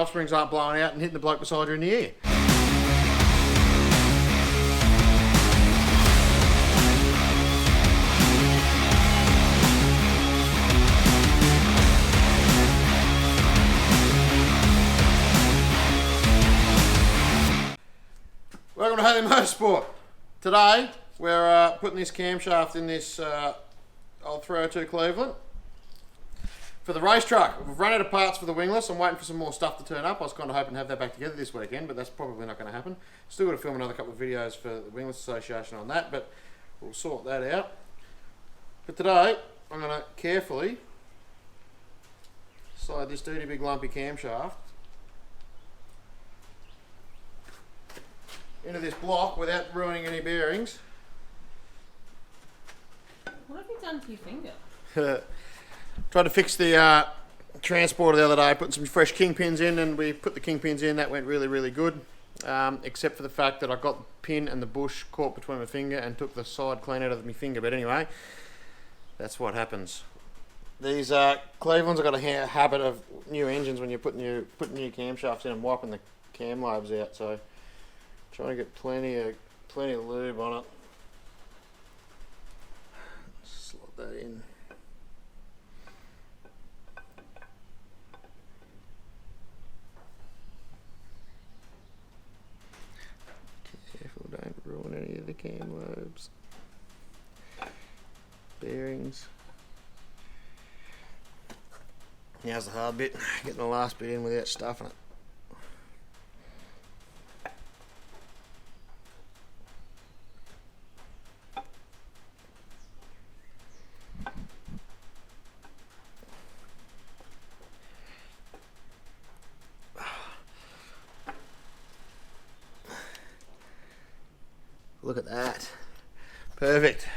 valve springs aren't blowing out and hitting the bloke beside you in the ear. Welcome to Hateley Motorsport. Today we're putting this camshaft in this old 302 Cleveland for the race truck. We've run out of parts for the wingless. I'm waiting for some more stuff to turn up. I was kind of hoping to have that back together this weekend, but that's probably not going to happen. Still got to film another couple of videos for the Wingless Association on that, but we'll sort that out. But today I'm going to carefully slide this dirty big lumpy camshaft into this block without ruining any bearings. What have you done to your finger? Tried to fix the transporter the other day, putting some fresh kingpins in, and we put the kingpins in. That went really, really good, except for the fact that I got the pin and the bush caught between my finger and took the side clean out of my finger. But anyway, that's what happens. These Clevelands have got a habit of new engines when you're putting new camshafts in and wiping the cam lobes out. So trying to get plenty of lube on it. Slot that in. Careful, don't ruin any of the cam lobes. Bearings. Now's the hard bit, getting the last bit in without stuffing it. Look at that. Perfect.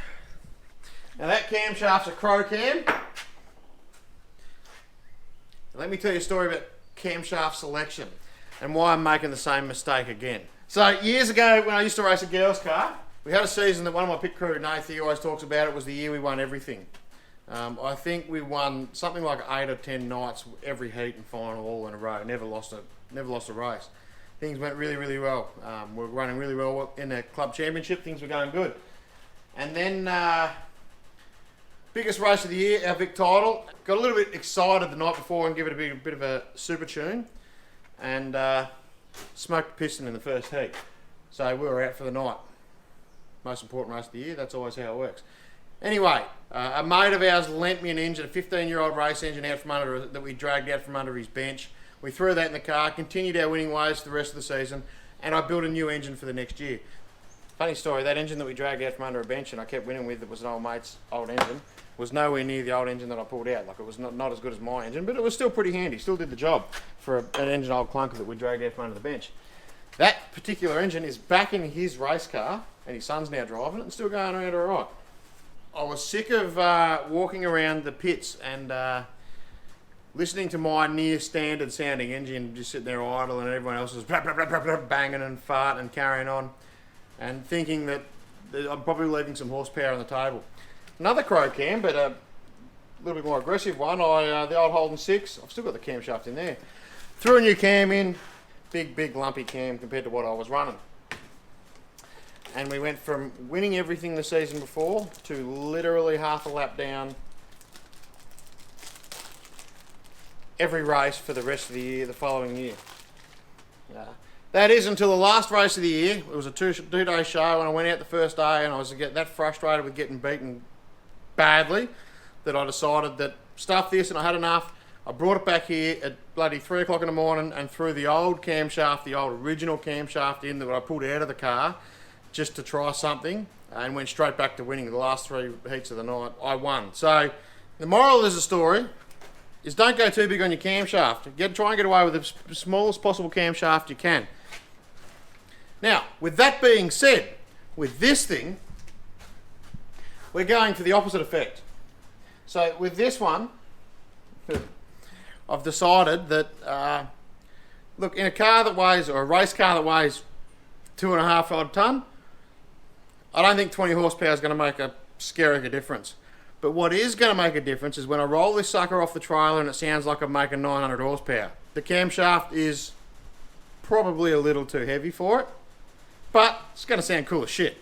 Now that camshaft's a Crow cam. Let me tell you a story about camshaft selection and why I'm making the same mistake again. So years ago when I used to race a girls' car, we had a season that one of my pit crew, Nathan, always talks about. It was the year we won everything. I think we won something like 8 or 10 nights, every heat and final all in a row. Never lost a race. Things went really, really well. We were running really well in the club championship. Things were going good. And then biggest race of the year, our Vic title. Got a little bit excited the night before and give it a bit of a super tune. And smoked the piston in the first heat. So we were out for the night. Most important race of the year. That's always how it works. Anyway, a mate of ours lent me an engine, a 15-year-old race engine out from under that we dragged out from under his bench. We threw that in the car, continued our winning ways for the rest of the season, and I built a new engine for the next year. Funny story, that engine that we dragged out from under a bench and I kept winning with, that was an old mate's old engine, was nowhere near the old engine that I pulled out. Like, it was not as good as my engine, but it was still pretty handy, still did the job for an engine old clunker that we dragged out from under the bench. That particular engine is back in his race car, and his son's now driving it and still going around all right. I was sick of walking around the pits and listening to my near standard sounding engine just sitting there idle, and everyone else was banging and farting and carrying on, and thinking that I'm probably leaving some horsepower on the table. Another Crow cam, but a little bit more aggressive one. The old Holden 6. I've still got the camshaft in there. Threw a new cam in, big lumpy cam compared to what I was running. And we went from winning everything the season before to literally half a lap down every race for the rest of the year, the following year. That is until the last race of the year. It was a two-day show, and I went out the first day and I was getting that frustrated with getting beaten badly that I decided that stuff this, and I had enough. I brought it back here at bloody 3 o'clock in the morning and threw the old camshaft, the old original camshaft in that I pulled out of the car just to try something, and went straight back to winning the last 3 heats of the night. I won. So the moral of the story is don't go too big on your camshaft. Try and get away with the smallest possible camshaft you can. Now, with that being said, with this thing, we're going for the opposite effect. So with this one, I've decided that, look, in a car that weighs, or a race car that weighs 2.5 odd tonne, I don't think 20 horsepower is going to make a scary difference. But what is going to make a difference is when I roll this sucker off the trailer and it sounds like I'm making 900 horsepower. The camshaft is probably a little too heavy for it, but it's going to sound cool as shit.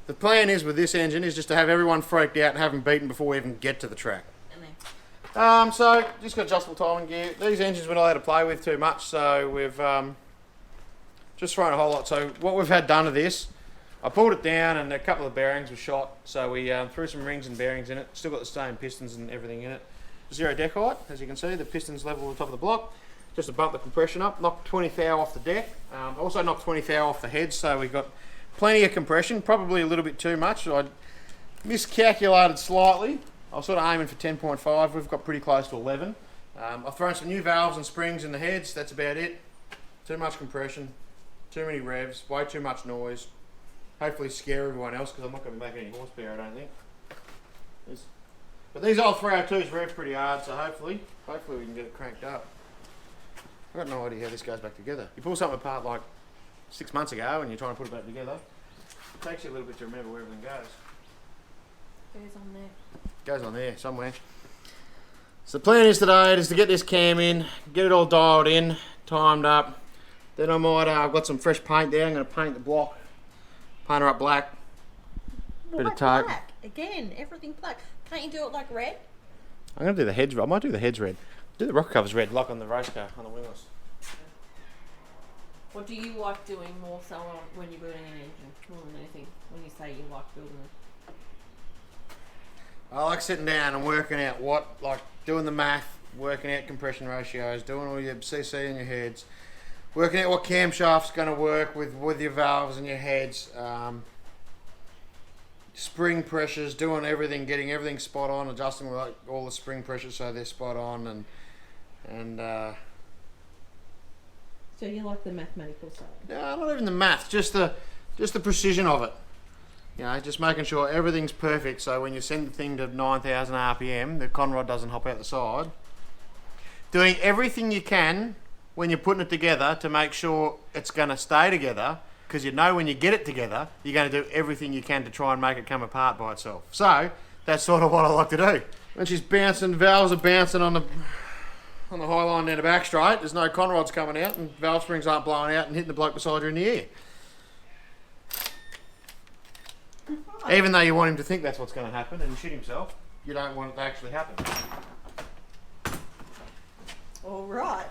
The plan is with this engine is just to have everyone freaked out and have them beaten before we even get to the track. So just got adjustable timing gear. These engines we're not allowed to play with too much, so we've just thrown a whole lot. So what we've had done to this, I pulled it down and a couple of bearings were shot, so we threw some rings and bearings in it. Still got the same pistons and everything in it. Zero deck height, as you can see, the pistons level on top of the block, just to bump the compression up. Knocked 20 thou off the deck. Also knocked 20 thou off the head, so we've got plenty of compression, probably a little bit too much. I miscalculated slightly. I was sort of aiming for 10.5. We've got pretty close to 11. I've thrown some new valves and springs in the heads. That's about it. Too much compression, too many revs, way too much noise. Hopefully scare everyone else because I'm not going to make any horsepower, I don't think. But these old 302s rev pretty hard, so hopefully we can get it cranked up. I've got no idea how this goes back together. You pull something apart like 6 months ago and you're trying to put it back together. It takes you a little bit to remember where everything goes. Goes on there. Goes on there somewhere. So the plan is today is to get this cam in, get it all dialed in, timed up. Then I might, I've got some fresh paint there. I'm going to paint the block, paint her up black. Bit of tape. Black? Again, everything black. Can't you do it like red? I'm going to do the heads red. I might do the heads red. Do the rocker covers red, like on the race car, on the wingless. What do you like doing more so when you're building an engine, more than anything, when you say you like building it? I like sitting down and working out like doing the math, working out compression ratios, doing all your CC in your heads, working out what camshaft's going to work with your valves and your heads, spring pressures, doing everything, getting everything spot on, adjusting like all the spring pressures so they're spot on, and So you like the mathematical side? yeah, not even the math, just the precision of it. You know, just making sure everything's perfect so when you send the thing to 9,000 RPM, the conrod doesn't hop out the side. Doing everything you can when you're putting it together to make sure it's going to stay together, because you know when you get it together, you're going to do everything you can to try and make it come apart by itself. So, that's sort of what I like to do. When she's bouncing, valves are bouncing on the high line down the back straight, there's no conrods coming out and valve springs aren't blowing out and hitting the bloke beside you in the ear. Even though you want him to think that's what's going to happen and shit himself, you don't want it to actually happen. All right.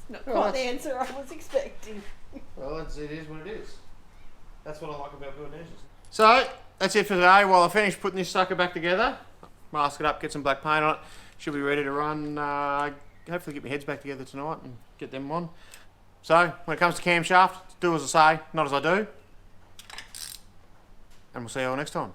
It's not Well, quite the answer I was expecting. Well, it is what it is. That's what I like about building engines. So, that's it for today. While I finish putting this sucker back together, mask it up, get some black paint on it, should be ready to run. Hopefully get my heads back together tonight and get them on. So, when it comes to camshaft, do as I say, not as I do. And we'll see you all next time.